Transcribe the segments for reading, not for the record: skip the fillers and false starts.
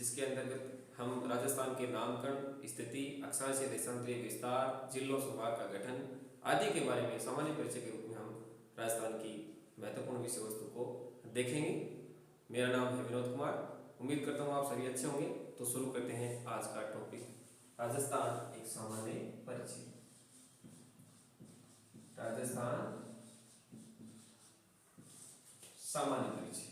जिसके अंतर्गत हम राजस्थान के नामकरण, स्थिति, अक्षांशीय देशांतरीय विस्तार, जिलों संभाग का गठन आदि के बारे में सामान्य परिचय के रूप में हम राजस्थान की महत्वपूर्ण विषय वस्तु को देखेंगे। मेरा नाम है विनोद कुमार। उम्मीद करता हूँ आप सभी अच्छे होंगे। तो शुरू करते हैं आज का टॉपिक, राजस्थान एक सामान्य परिचय। राजस्थान सामान्य परिचय।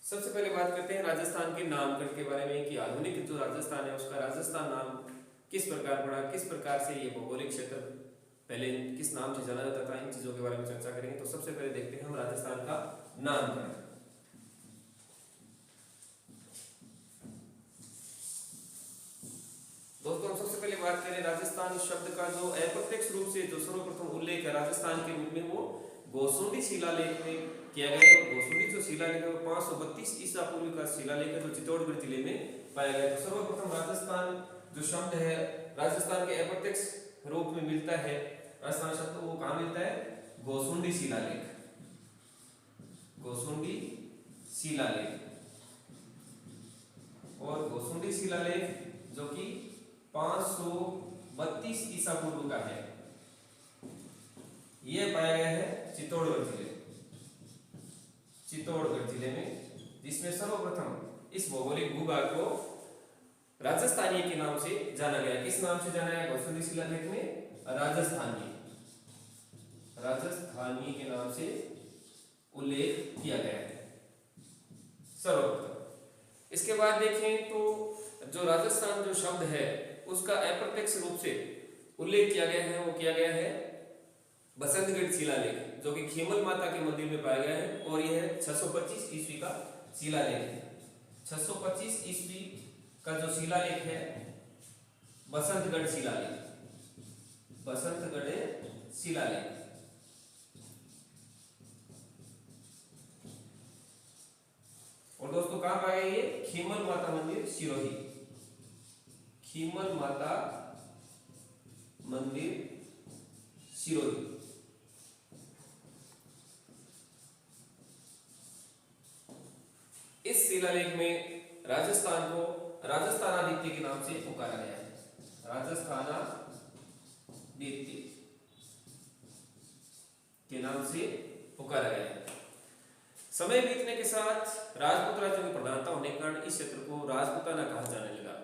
सबसे पहले बात करते हैं राजस्थान के नामकरण के बारे में कि आधुनिक जो राजस्थान है उसका राजस्थान नाम किस प्रकार पड़ा, किस प्रकार से ये भौगोलिक क्षेत्र पहले किस नाम से जाना जाता था, इन चीजों के बारे में चर्चा करेंगे। तो सबसे पहले देखते हैं हम राजस्थान का नामकरण। दोस्तों हम सबसे पहले बात करें राजस्थान शब्द का जो अप्रत्यक्ष रूप से जो सर्वप्रथम उल्लेख है राजस्थान के रूप में वो गोसुंडी शिलालेख में किया गया है। गोसुंडी जो शिलालेख है वो 532 ईसा पूर्व का शिलालेख है जो चित्तौड़गढ़ जिले में पाया गया। तो सर्वप्रथम राजस्थान जो शब्द है राजस्थान के अप्रत्यक्ष रूप में मिलता है, राजस्थान शब्द वो कहाँ मिलता है? गोसुंडी शिलालेख। गोसुंडी शिलालेख और गोसुंडी शिलालेख जो कि 532 ईसा पूर्व का है, यह पाया गया है चित्तौड़गढ़ जिले में, जिसमें सर्वप्रथम इस भौगोलिक भूभाग को राजस्थानी के नाम से जाना गया। किस नाम से जाना है गोसुंडी शिलालेख में? राजस्थानी के नाम से उल्लेख किया गया है सर्वप्रथम। इसके बाद देखें तो जो राजस्थान जो शब्द है उसका अप्रत्यक्ष रूप से उल्लेख किया गया है वो किया गया है बसंतगढ़ शिलालेख जो कि खीमल माता के मंदिर में पाया गया है और यह 625 ईस्वी का शिलालेख है। 625 ईस्वी का जो शिलालेख है बसंतगढ़ शिलालेख। और दोस्तों कहां पाया ये? खीमल माता मंदिर सिरोही। खीमल माता मंदिर सिरोही। इस शिलालेख में राजस्थान को राजस्थानादित्य के नाम से पुकारा गया है। राजस्थानादित्य के नाम से पुकारा गया है। समय बीतने के साथ राजपूत राज्यों की प्रधानता होने के कारण इस क्षेत्र को राजपूताना कहा जाने लगा।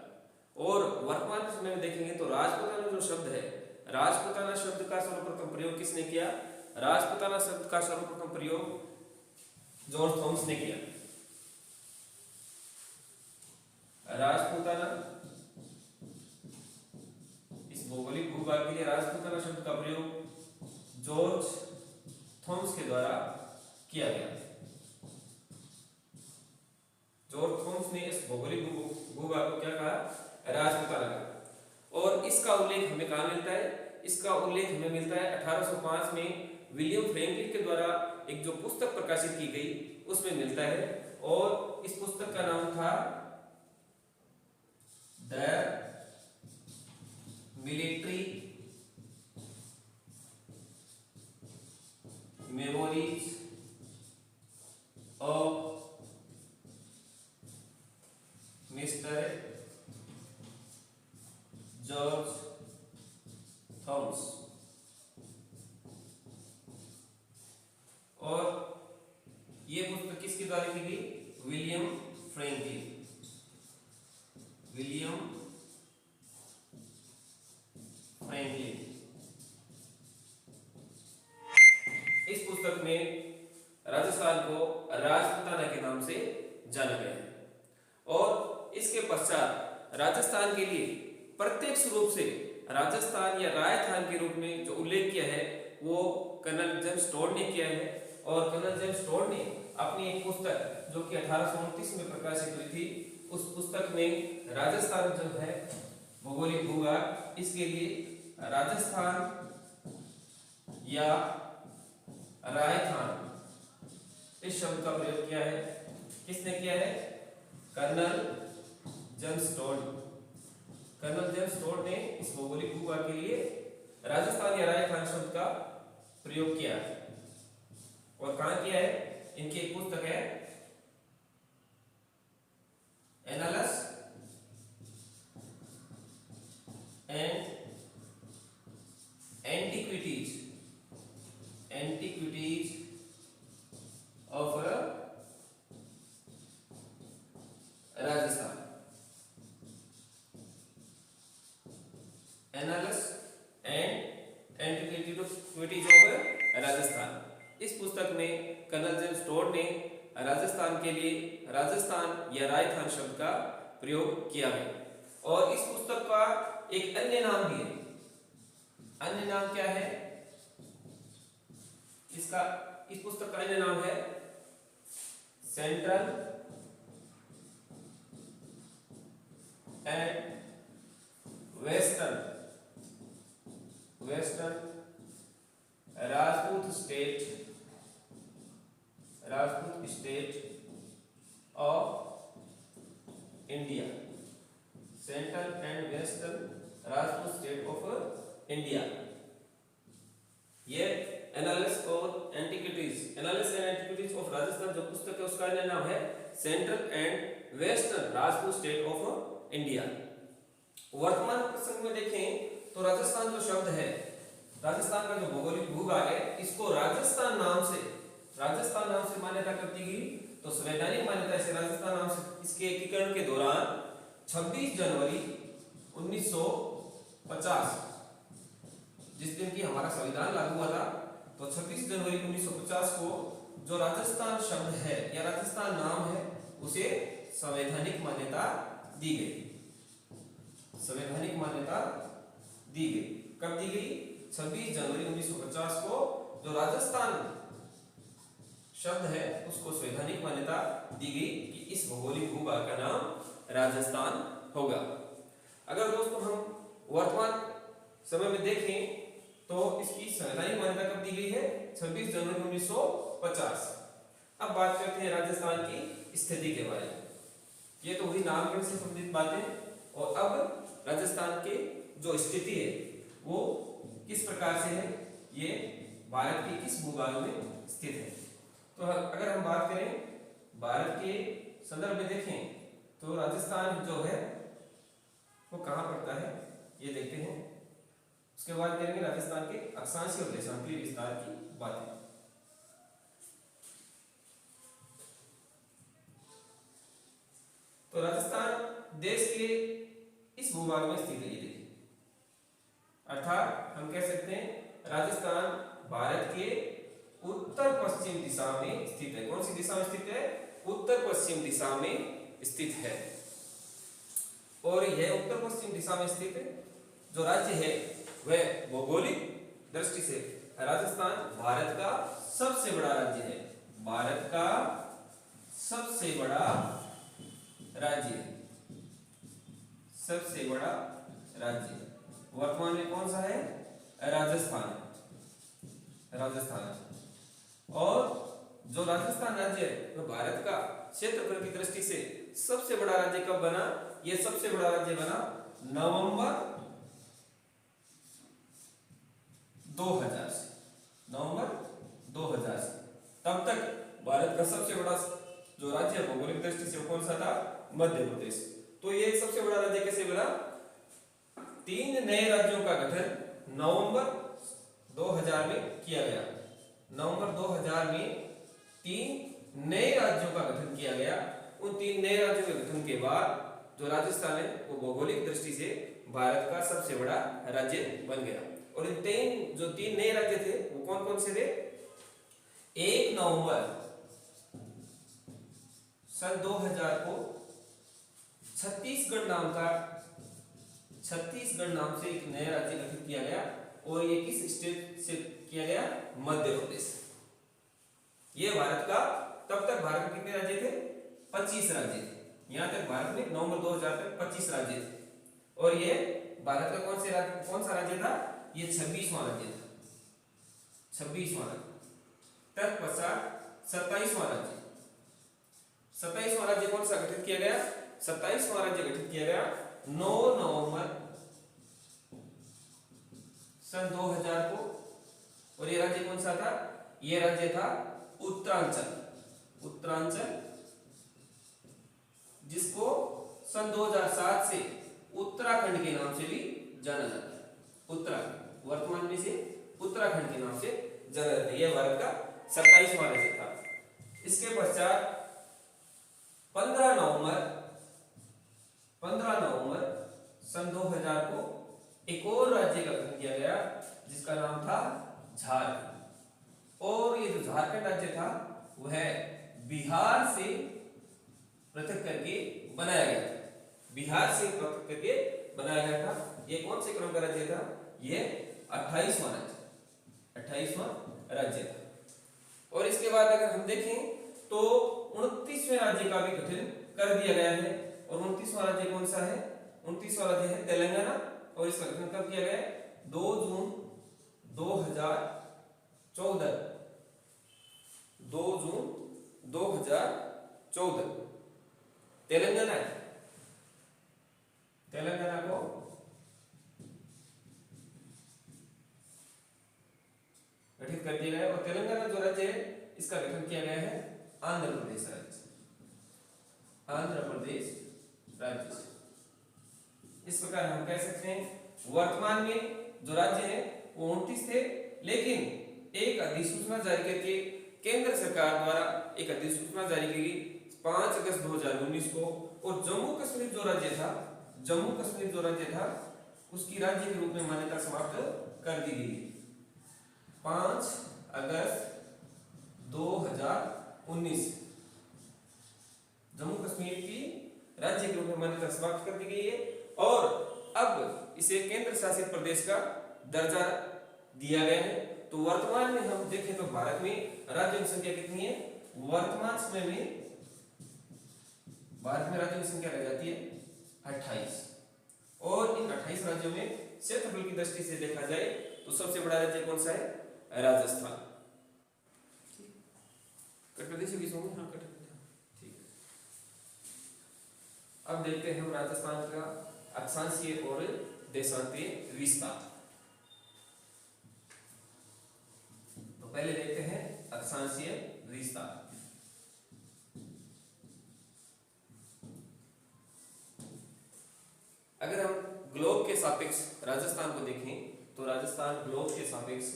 और वर्तमान समय में देखेंगे तो राजपूताना जो शब्द है, राजपूताना शब्द का सर्वप्रथम प्रयोग किसने किया? राजपूताना शब्द का सर्वप्रथम प्रयोग जॉर्ज थॉमस ने किया। राजपूताना इस भौगोलिक भूभाग के लिए राजपूताना शब्द का प्रयोग जॉर्ज थॉमस के द्वारा किया गया। जॉर्ज थॉमस ने इस भौगोलिक भूभाग को क्या कहा? राजपूताना का। और इसका उल्लेख हमें कहाँ मिलता है? इसका उल्लेख हमें मिलता है 1805 में विलियम फ्रैंकलिन के द्वारा एक जो पुस्तक प्रकाशित की गई उसमें मिलता है। और इस पुस्तक का नाम था the military memories of mister George Thomas. और ये पुस्तक किसके द्वारा की गई? William Franklin. इस पुस्तक में राजस्थान को राजपूताना के नाम से जाना गया है। और इसके पश्चात राजस्थान के लिए प्रत्यक्ष रूप से राजस्थान या राजस्थान के रूप में जो उल्लेख किया है वो कर्नल जेम्स टोड ने किया है। और कर्नल जेम्स टोड ने अपनी एक पुस्तक जो कि 1829 में प्रकाशित हुई थी, उस पुस्तक में राजस्थान जो है भौगोलिक भूभाग, इसके लिए राजस्थान या राजस्थान इस शब्द का प्रयोग किया है। किसने किया है? Colonel James Tod. Colonel James Tod ने इस भौगोलिक भूभाग के लिए राजस्थान या राजस्थान शब्द का प्रयोग किया है। और कहां किया है? इनकी एक पुस्तक है एनालस and antiquities of Rajasthan. एनालस and antiquities of Rajasthan. इस पुस्तक में कर्नल जेम्स टोड ने राजस्थान के लिए राजस्थान या राजस्थान शब्द का प्रयोग किया है। और इस पुस्तक का एक अन्य नाम भी है। अन्य नाम क्या है इसका? इस पुस्तक का अन्य नाम है central and western Rajput state of India. Central and western Rajput state of India. ये एनालिसिस और एंटिक्विटीज ऑफ राजस्थान जो पुस्तक है उसका नाम है central and western Rajput state of India. वर्तमान प्रसंग में देखें तो राजस्थान जो शब्द है, राजस्थान का जो भौगोलिक भूभाग है, इसको राजस्थान नाम से मान्यता कर दी गई। तो संवैधानिक मान्यता से राजस्थान नाम से इसके एकीकरण के दौरान 26 जनवरी 1950 जिस दिन की हमारा संविधान लागू हुआ था, तो 26 जनवरी 1950 को जो राजस्थान शब्द है या राजस्थान नाम है उसे संवैधानिक मान्यता दी गई। संवैधानिक मान्यता दी गई। कब दी गई? 26 जनवरी 1950 को जो राजस्थान शब्द है उसको संवैधानिक मान्यता दी गई कि इस भौगोलिक भूभाग का नाम राजस्थान होगा। अगर दोस्तों हम वर्तमान समय में देखें तो इसकी संवैधानिक मान्यता कब दी गई है? 26 जनवरी 1950। अब बात करते हैं राजस्थान की स्थिति के बारे में। ये तो हुई नामकरण से संबंधित बातें। और अब राजस्थान के जो स्थिति है वो किस प्रकार से है, ये भारत के किस भूभाग में स्थित है। तो अगर हम बात करें भारत के संदर्भ में देखें तो राजस्थान जो है वो कहाँ पड़ता है ये देखते हैं। उसके बाद करेंगे राजस्थान के अक्षांशीय और देशांतरीय विस्तार की बातें। तो राजस्थान देश के इस भूभाग में स्थित है, ये देखिए। अर्थात हम कह सकते हैं राजस्थान भारत के उत्तर पश्चिम दिशा में स्थित है। कौन सी दिशा में स्थित है? उत्तर पश्चिम दिशा में स्थित है। और यह उत्तर पश्चिम दिशा में स्थित जो राज्य है वह भौगोलिक दृष्टि से राजस्थान भारत का सबसे बड़ा राज्य है। भारत का सबसे बड़ा राज्य, सबसे बड़ा राज्य वर्तमान में कौन सा है? राजस्थान। और जो राजस्थान राज्य है वह भारत का क्षेत्रफल की दृष्टि से सबसे बड़ा राज्य कब बना? यह सबसे बड़ा राज्य बना नवंबर 2000 से। नवंबर 2000 से। तब तक भारत का सबसे बड़ा जो राज्य है भौगोलिक दृष्टि से वो कौन सा था? मध्य प्रदेश। तो ये सबसे बड़ा राज्य कैसे बना? 3 नए राज्यों का गठन नवंबर 2000 में किया गया। नवंबर 2000 में 3 नए राज्यों का गठन किया गया। उन 3 नए राज्यों के गठन के बाद जो राजस्थान है वो भौगोलिक दृष्टि से भारत का सबसे बड़ा राज्य बन गया। और इन 3 नए राज्य थे वो कौन कौन से थे? 1 नवंबर सन 2000 को छत्तीसगढ़ नाम से एक नया राज्य गठित किया गया। और ये किस स्टेट से किया गया? मध्य प्रदेश। ये भारत का, तब तक भारत में कितने राज्य थे? 25 राज्य थे। यहां तक भारत में नवंबर 2000 तक 25 राज्य थे। और ये भारत का कौन सा राज्य था? ये 26वां राज्य था। 26वां राज्य। तत्पश्चात 27वां राज्य। 27वां राज्य कौन सा गठित किया गया? 27वां राज्य गठित किया गया 9 नवंबर सन 2000 को। और ये राज्य कौन सा था? ये राज्य था उत्तरांचल। उत्तरांचल, जिसको सन 2007 से उत्तराखंड के नाम से भी जाना जाता है। उत्तराखंड वर्तमान में से उत्तराखंड के नाम से जाना जाता है। यह भारत का 27वां राज्य था। इसके पश्चात 15 नवंबर सन 2000 को एक और राज्य का गठन किया गया, जिसका नाम था झारखंड। और ये जो झारखंड राज्य था वह बिहार से पृथक करके बनाया गया। बिहार से पृथक करके बनाया गया था। ये कौन से क्रम का राज्य था? ये 28वां राज्य, 28वां राज्य था। और इसके बाद अगर हम देखें तो 29वें राज्य का भी गठन कर दिया गया है। और 29वां राज्य कौन सा है? 29वां राज्य है तेलंगाना। और इसका गठन कब किया गया? 2 जून 2014। 2 जून 2014 तेलंगाना को गठित कर दिया गया। और तेलंगाना जो राज्य है इसका गठन किया गया है आंध्र प्रदेश राज्य, आंध्र प्रदेश राज्य। इस प्रकार हम कह सकते हैं वर्तमान में जो राज्य है वो 29 थे, लेकिन एक अधिसूचना जारी करके केंद्र सरकार द्वारा एक अधिसूचना जारी की गई 5 अगस्त 2019 को। और जम्मू कश्मीर जो राज्य था, जम्मू कश्मीर जो राज्य था उसकी राज्य के रूप में मान्यता समाप्त कर दी गई 5 अगस्त 2019। जम्मू कश्मीर की राज्य के रूप में मान्यता समाप्त कर दी गई है। और अब इसे केंद्र शासित प्रदेश का दर्जा दिया गया है। तो वर्तमान में हम देखें तो भारत में राज्यों की संख्या कितनी है? वर्तमान समय में भारत में राज्यों की संख्या रह जाती है 28। और इन 28 राज्यों में क्षेत्रफल की दृष्टि से देखा जाए तो सबसे बड़ा राज्य कौन सा है? राजस्थान। कट प्रदेश की होंगे? हाँ, कट ठीक। अब देखते हैं हम राजस्थान का अक्षांशीय और देशांतीय विस्तार। तो पहले देखते हैं अक्षांशीय विस्तार। अगर हम ग्लोब के सापेक्ष राजस्थान को देखें तो राजस्थान ग्लोब के सापेक्ष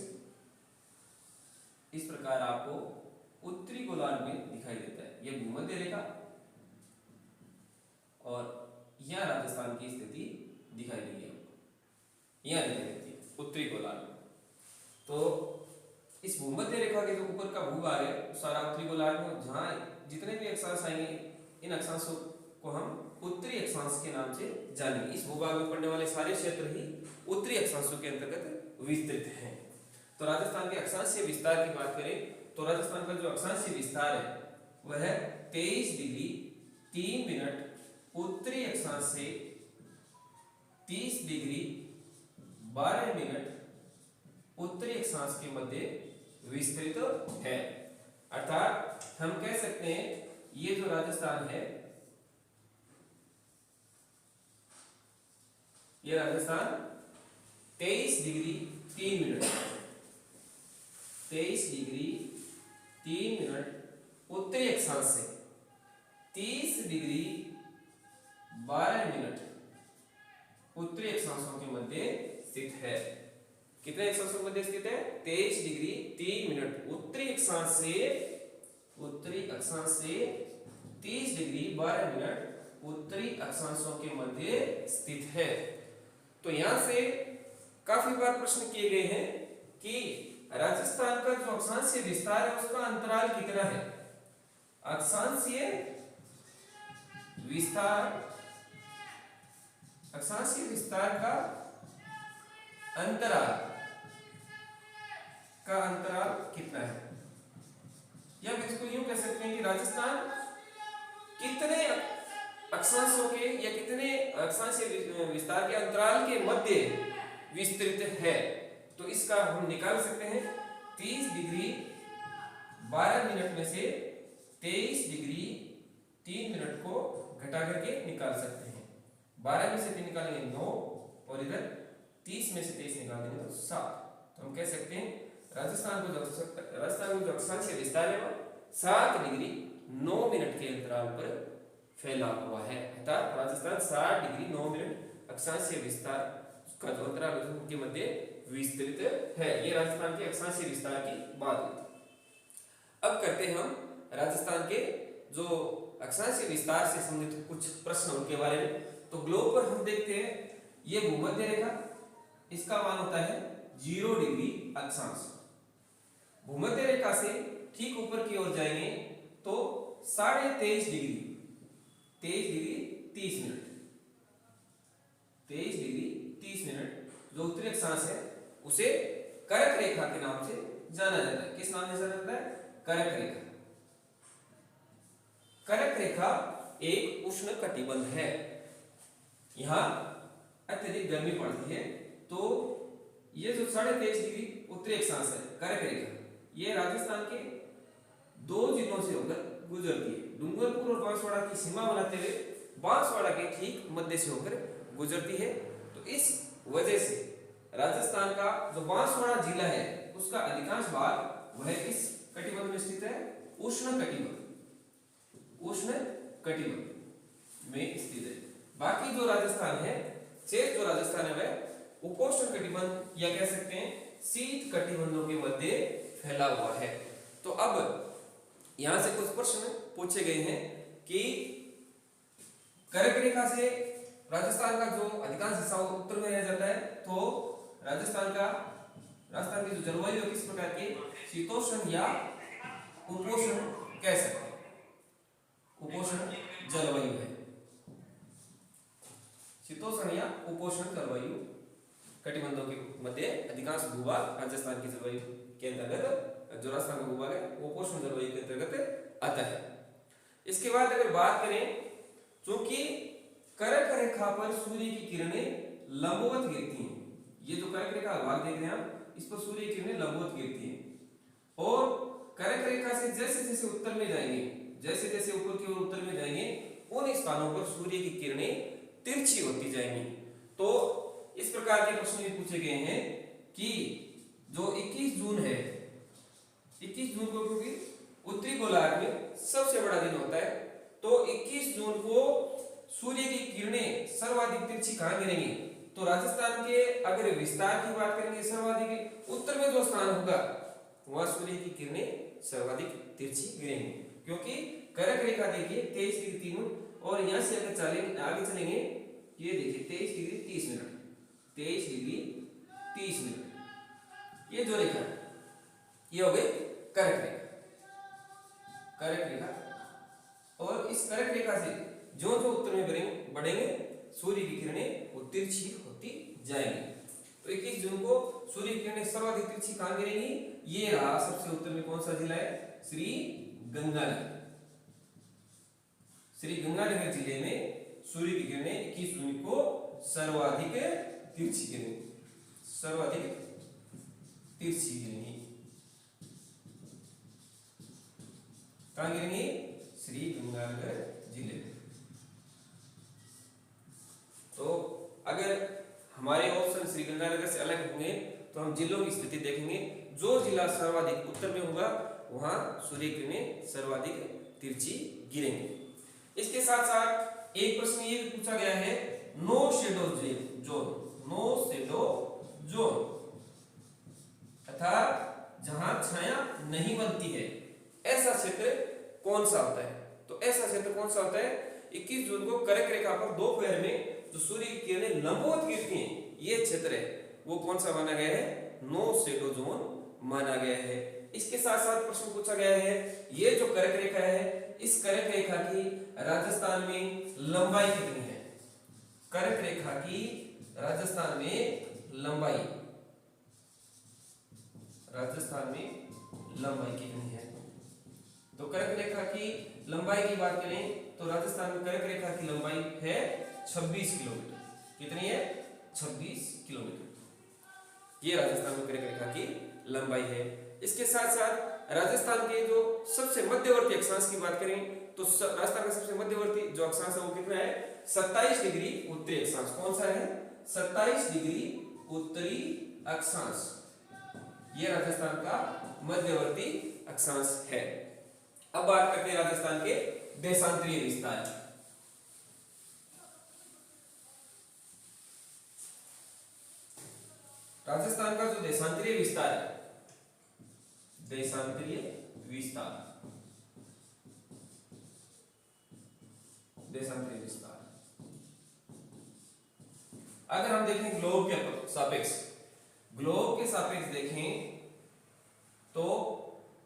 इस प्रकार आपको उत्तरी गोलार्ध में दिखाई देता है। यह भूमध्य रेखा और यह राजस्थान की स्थिति दिखाई दी है, यह दिखाई देती है उत्तरी गोलार्ध में। तो इस भूमध्य रेखा के जो ऊपर का भूभाग है सारा उत्तरी गोलार्ध में, जहां जितने भी अक्षांश आएंगे इन अक्षांशों को हम उत्तरी अक्षांश के नाम से जानेंगे। इस भूभाग में पड़ने वाले सारे क्षेत्र ही उत्तरी अक्षांशों के अंतर्गत विस्तृत हैं। तो राजस्थान के अक्षांशीय विस्तार की बात करें तो राजस्थान का जो अक्षांशीय विस्तार है वह 23 डिग्री 3 मिनट उत्तरी अक्षांश से 30 डिग्री 12 मिनट उत्तरी अक्षांश के मध्य विस्तृत है। अर्थात हम कह सकते हैं ये जो राजस्थान है, ये Rajasthan 23 degree 3 minute 23 degree 3 minute उत्तरी अक्षांश से 30 डिग्री 12 मिनट उत्तरी अक्षांशों के मध्य स्थित है। कितने अक्षांशों के मध्य स्थित है? 23 डिग्री 3 मिनट उत्तरी अक्षांश से 30 डिग्री 12 मिनट उत्तरी अक्षांशों के मध्य स्थित है। तो यहां से काफी बार प्रश्न किए गए हैं कि राजस्थान का जो अक्षांशीय विस्तार है उसका अंतराल कितना है? अक्षांशीय विस्तार का अंतराल कितना है? या इसको यूं कह सकते हैं कि राजस्थान कितने अक्षांशों के या कितने अक्षांशीय विस्तार के अंतराल के मध्य विस्तृत है। तो इसका हम निकाल सकते हैं 30 डिग्री 12 मिनट में से 23 डिग्री 3 मिनट को घटा करके निकाल सकते हैं। 12 में से 3 निकालेंगे 9 और इधर 30 में से 23 निकाल देंगे तो 7। तो हम कह सकते हैं राजस्थान में जो अक्षांशीय विस्तार है वो 7 डिग्री 9 मिनट के अंतराल पर फैला हुआ है। अर्थात राजस्थान 7 डिग्री 9 मिनट अक्षांशीय विस्तार का जो अंतराल है उनके मध्य विस्तृत है। ये राजस्थान के अक्षांशीय विस्तार की बात हुई। अब करते हैं हम राजस्थान के जो अक्षांशीय विस्तार से संबंधित कुछ प्रश्न उनके बारे में। तो ग्लोब पर हम देखते हैं ये भूमध्य रेखा, इसका मान होता है 0 डिग्री अक्षांश। भूमध्य रेखा से ठीक ऊपर की ओर जाएंगे तो 23.5 degree 23 degree 30 minute 23 degree 30 minute जो उत्तरी अक्षांश है उसे कर्क रेखा के नाम से जाना जाता है। किस नाम से जाना जाता है? कर्क रेखा। कर्क रेखा एक उष्ण कटिबंध है। यहां अत्यधिक गर्मी पड़ती है। तो ये जो 23.5 डिग्री उत्तरी अक्षांश है कर्क रेखा, ये राजस्थान के 2 जिलों से होकर गुजरती है। डूंगरपुर और बांसवाड़ा की सीमा बनाते हुए बांसवाड़ा के ठीक मध्य से होकर गुजरती है। तो इस वजह से राजस्थान का जो बांसवाड़ा जिला है उसका अधिकांश भाग वह किस कटिबंध में स्थित है? उष्ण कटिबंध में स्थित है। बाकी जो राजस्थान है, शेष जो राजस्थान है वह उपोष्ण कटिबंध या कह सकते हैं शीत कटिबंधों के मध्य फैला हुआ है। तो अब यहां से कुछ प्रश्न पूछे गए हैं कि कर्क रेखा से राजस्थान का जो अधिकांश हिस्सा उत्तर में रह जाता है, तो राजस्थान की जो जलवायु किस प्रकार की? शीतोष्ण या उपोष्ण कह सकते हैं। उपोष्ण जलवायु है। शीतोष्ण या उपोष्ण जलवायु कटिबंधों के मध्य अधिकांश भूभाग राजस्थान की जलवायु के अंतर्गत, जो राजस्थान का भूभाग है वो उपोष्ण जलवायु के अंतर्गत आता है। इसके बाद अगर बात करें, चूंकि कर्क रेखा पर सूर्य की किरणें लंबवत गिरती हैं, ये जो कर्क रेखा भाग देख रहे हैं हम, इस पर सूर्य की किरणें लंबवत गिरती हैं और कर्क रेखा से जैसे जैसे उत्तर में जाएंगे, जैसे जैसे ऊपर की ओर उत्तर में जाएंगे, उन स्थानों पर सूर्य की किरणें तिरछी होती जाएंगी। तो इस प्रकार के प्रश्न भी पूछे गए हैं कि जो 21 जून है, 21 जून को क्योंकि उत्तरी गोलार्ध में सबसे बड़ा दिन होता है, तो 21 जून को सूर्य की किरणें सर्वाधिक तिरछी कहां गिरेंगी? तो राजस्थान के अगर विस्तार की बात करेंगे, सर्वाधिक उत्तर में जो स्थान होगा वहां सूर्य की किरणें सर्वाधिक तिरछी गिरेंगी, क्योंकि कर्क रेखा देखिए 23 डिग्री 3 और यहां से अगर आगे चलेंगे, ये देखिए 23 डिग्री 30 मिनट 23 डिग्री 30 मिनट, ये जो रेखा ये हो गई कर्क रेखा। और इस कर्क रेखा से जो जो उत्तर में बढ़ेंगे सूर्य की किरणें वो तिरछी होती जाएंगी। तो 21 जून को सूर्य की किरणें सर्वाधिक तिरछी कहां गिरेंगी? ये रहा सबसे उत्तर में कौन सा जिला है? श्री गंगानगर जिले में सूर्य की किरणें 21 जून को सर्वाधिक तिरछी गिरेंगी। कहां गिरेंगी? श्री गंगानगर जिले में। तो अगर हमारे ऑप्शन श्री गंगानगर से अलग होंगे तो हम जिलों की स्थिति देखेंगे। जो जिला सर्वाधिक उत्तर में होगा वहां सूर्य किरणें सर्वाधिक तिरछी गिरेंगे। इसके साथ साथ एक प्रश्न ये भी पूछा गया है, नो शेडो जोन अर्थात जहां छाया नहीं बनती है, ऐसा क्षेत्र कौन सा होता है? तो ऐसा क्षेत्र कौन सा होता है? 21 जून को कर्क रेखा पर दोपहर में जो सूर्य की किरणें लंबवत गिरती हैं, ये क्षेत्र है वो कौन सा माना गया है? नो शेडो जोन माना गया है। इसके साथ साथ प्रश्न पूछा गया है, ये जो कर्क रेखा है, इस कर्क रेखा की राजस्थान में लंबाई कितनी है? कर्क रेखा की राजस्थान में लंबाई कितनी है? तो कर्क रेखा की लंबाई की बात करें तो राजस्थान में कर्क रेखा की लंबाई है 26 किलोमीटर। कितनी है? 26 किलोमीटर। ये राजस्थान में कर्क रेखा की लंबाई है। इसके साथ साथ राजस्थान के जो सबसे मध्यवर्ती अक्षांश की बात करें तो राजस्थान का सबसे मध्यवर्ती जो अक्षांश है वो कितना है? 27 डिग्री उत्तरी अक्षांश। कौन सा है? 27 डिग्री उत्तरी अक्षांश, ये राजस्थान का मध्यवर्ती अक्षांश है। अब बात करते हैं राजस्थान के देशांतरीय विस्तार। राजस्थान का जो देशांतरीय विस्तार है, देशांतरीय विस्तार, देशांतरीय विस्तार, अगर हम देखें ग्लोब के सापेक्ष, ग्लोब के सापेक्ष देखें तो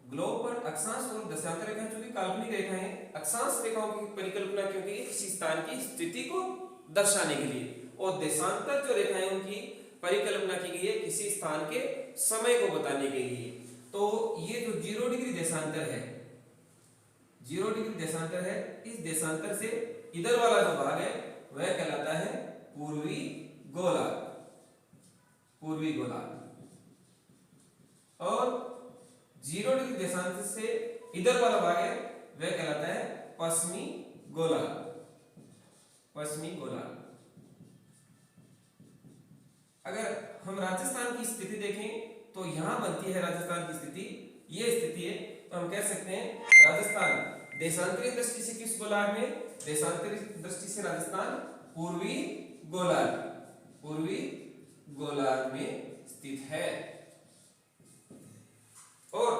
ग्लोब पर अक्षांश और दशांतर रेखाएं चूंकि काल्पनिक रेखाएं हैं, अक्षांश रेखाओं की परिकल्पना क्यों की, किसी स्थान की स्थिति को दर्शाने के लिए, और देशांतर जो रेखाएं उनकी परिकल्पना की गई है किसी स्थान के समय को बताने के लिए। तो ये जो 0 डिग्री देशांतर है, 0 डिग्री देशांतर है, इस देशांतर से इधर वाला जो भाग है वह कहलाता है पूर्वी गोलार्ध, पूर्वी गोलार्ध, और 0 डिग्री देशांतर से इधर वाला भाग है वह कहलाता है पश्चिमी गोलार्ध, पश्चिमी गोलार्ध। अगर हम राजस्थान की स्थिति देखें तो यहां बनती है राजस्थान की स्थिति, ये स्थिति है, तो हम कह सकते हैं राजस्थान देशांतरीय दृष्टि से किस गोलार्ध में, देशांतरीय दृष्टि से राजस्थान पूर्वी गोलार्ध, पूर्वी गोलार्ध में स्थित है। और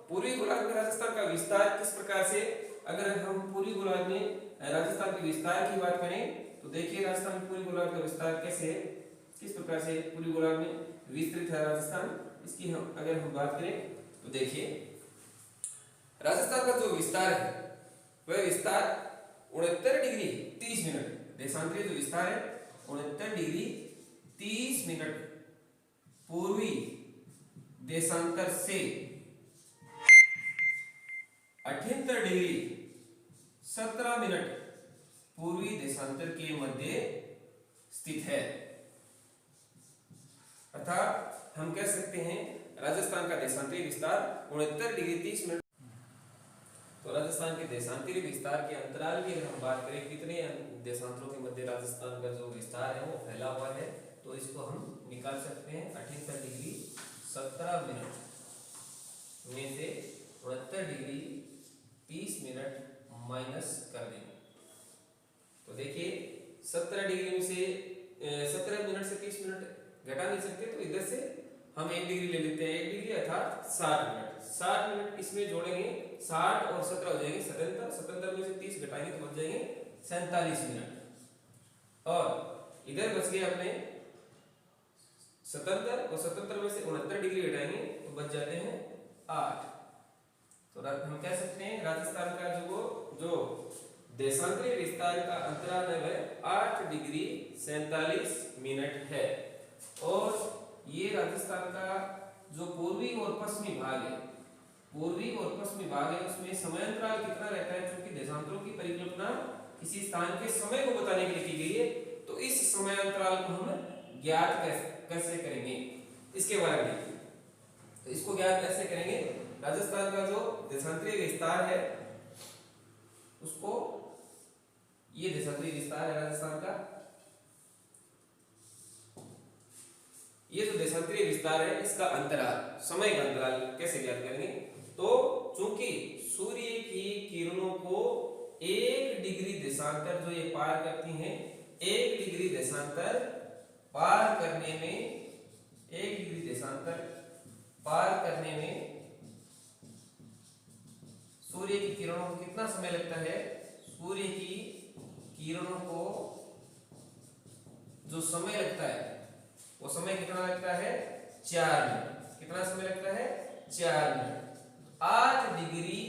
पूर्वी गोलार्ध में राजस्थान का विस्तार किस प्रकार से, अगर हम पूर्वी गोलार्ध में राजस्थान के विस्तार की बात करें तो देखिए राजस्थान में पूर्वी गोलार्ध का विस्तार कैसे है, किस प्रकार से पूर्वी गोलार्ध में विस्तृत है राजस्थान। इसकी हम अगर हम बात करें तो देखिए राजस्थान का जो विस्तार है वह विस्तार 69 डिग्री 30 मिनट, देशांतरीय जो विस्तार है 69 डिग्री 30 मिनट पूर्वी देशांतर से 78 डिग्री 17 मिनट पूर्वी देशांतर के मध्य स्थित है। अर्थात हम कह सकते हैं राजस्थान का देशांतरीय विस्तार 69 डिग्री 30 मिनट। तो राजस्थान के देशांतरीय विस्तार के अंतराल की हम बात करें कितने देशांतरों के मध्य राजस्थान का जो विस्तार है वो फैला हुआ है, तो इसको हम निकाल सकते हैं 78 डिग्री 17 मिनट में से 69 डिग्री 30 मिनट माइनस कर देंगे। तो देखिए 17 डिग्री में से 17 मिनट से 30 मिनट घटा नहीं सकते, तो इधर से हम 1 डिग्री ले लेते हैं, 1 डिग्री अर्थात 60 मिनट, 60 मिनट इसमें जोड़ेंगे, 60 और 17 हो जाएंगे 77, 77 में से 30 घटाएंगे तो बच जाएंगे 47 मिनट, और इधर बच गए अपने 77 और 77 में से 69 डिग्री घटाएंगे तो बच जाते हैं 8। तो हम कह सकते हैं राजस्थान का जो देशांतरीय विस्तार का अंतराल है वह 8 डिग्री 47 मिनट है। और ये राजस्थान का जो पूर्वी और पश्चिमी भाग है, पूर्वी और पश्चिमी भाग है, उसमें समय अंतराल कितना रहता है, क्योंकि देशांतरों की परिकल्पना किसी स्थान के समय को बताने के लिए की गई है, तो इस समय अंतराल को हम ज्ञात कैसे करेंगे इसके बारे में देखिए। तो इसको ज्ञात कैसे करेंगे, राजस्थान का जो देशांतरीय विस्तार है उसको, ये देशांतरीय विस्तार है राजस्थान का, ये जो देशांतरीय विस्तार है इसका अंतराल, समय का अंतराल कैसे ज्ञात करेंगे, तो चूंकि सूर्य की किरणों को 1 डिग्री देशांतर जो ये पार करती हैं, 1 डिग्री देशांतर पार करने में, 1 डिग्री देशांतर पार करने में सूर्य की किरणों को कितना समय लगता है, सूर्य की किरणों को जो समय लगता है वो समय कितना लगता है, 4 मिनट। कितना समय लगता है, 4 मिनट। 8 डिग्री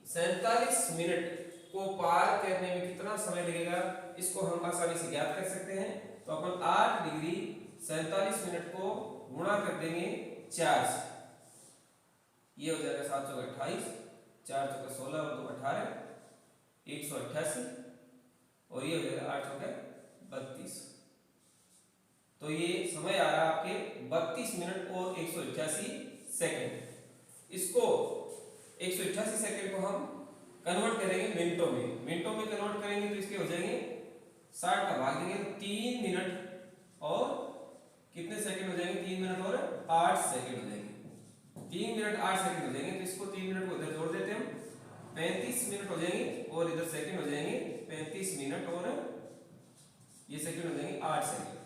47 मिनट को पार करने में कितना समय लगेगा, इसको हम आसानी से ज्ञात कर सकते हैं। तो अपन 8 डिग्री 47 मिनट को गुणा कर देंगे 4 से, ये हो जाएगा 7 चौका 28, 4 चौका 16 और 2 18, 188, और ये हो जाएगा 8 चौका 32। तो ये समय आ रहा है आपके 32 मिनट और 188 सेकंड। इसको 188 सेकंड को हम कन्वर्ट करेंगे मिनटों में, मिनटों में कन्वर्ट करेंगे तो इसके हो जाएंगे 60 का भाग देंगे तो 3 मिनट और कितने सेकंड हो जाएंगे, 3 मिनट और 8 सेकंड हो जाएंगे। 3 मिनट 8 सेकंड हो जाएंगे, तो इसको 3 मिनट को इधर जोड़ देते हैं हम, 35 मिनट हो जाएंगे, और इधर सेकंड हो जाएंगे 35 मिनट, और ये सेकंड हो जाएंगे 8 सेकंड।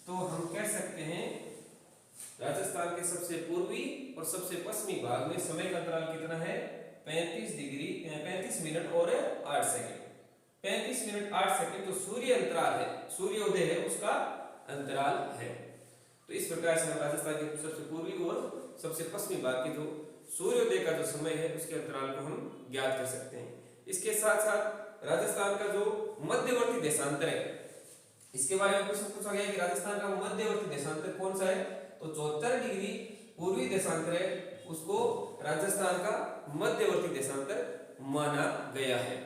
तो हम कह सकते हैं राजस्थान के सबसे पूर्वी और सबसे पश्चिमी भाग में समय का अंतराल कितना है, 35 मिनट और 8 सेकंड। 35 मिनट 8 सेकंड तो सूर्य अंतराल है, सूर्योदय है उसका अंतराल है। तो इस प्रकार से हम राजस्थान के सबसे पूर्वी और सबसे पश्चिमी भाग के जो सूर्योदय का जो समय है उसके अंतराल को हम ज्ञात कर सकते हैं। इसके साथ साथ राजस्थान का जो मध्यवर्ती देशांतर है, इसके बारे में क्वेश्चन पूछा गया कि राजस्थान का मध्यवर्ती देशांतर कौन सा है, तो 74 डिग्री पूर्वी देशांतर है, उसको राजस्थान का मध्यवर्ती देशांतर माना गया है।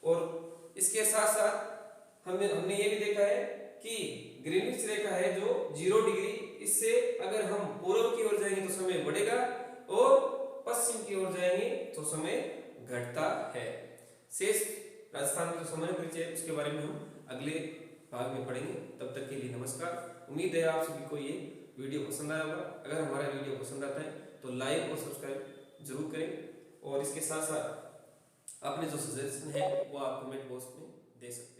और इसके साथ साथ हमने ये भी देखा है कि ग्रीनिच रेखा है जो 0 डिग्री, इससे अगर हम पूर्व की ओर जाएंगे तो समय बढ़ेगा और पश्चिम की ओर जाएंगे तो समय घटता है। शेष राजस्थान का जो समय परिचय उसके बारे में हम अगले भाग में पढ़ेंगे। तब तक के लिए नमस्कार। उम्मीद है आप सभी को ये वीडियो पसंद आया होगा। अगर हमारा वीडियो पसंद आता है तो लाइक और सब्सक्राइब जरूर करें, और इसके साथ साथ अपने जो सजेशन है वो आप कमेंट बॉक्स में दे सकते हैं।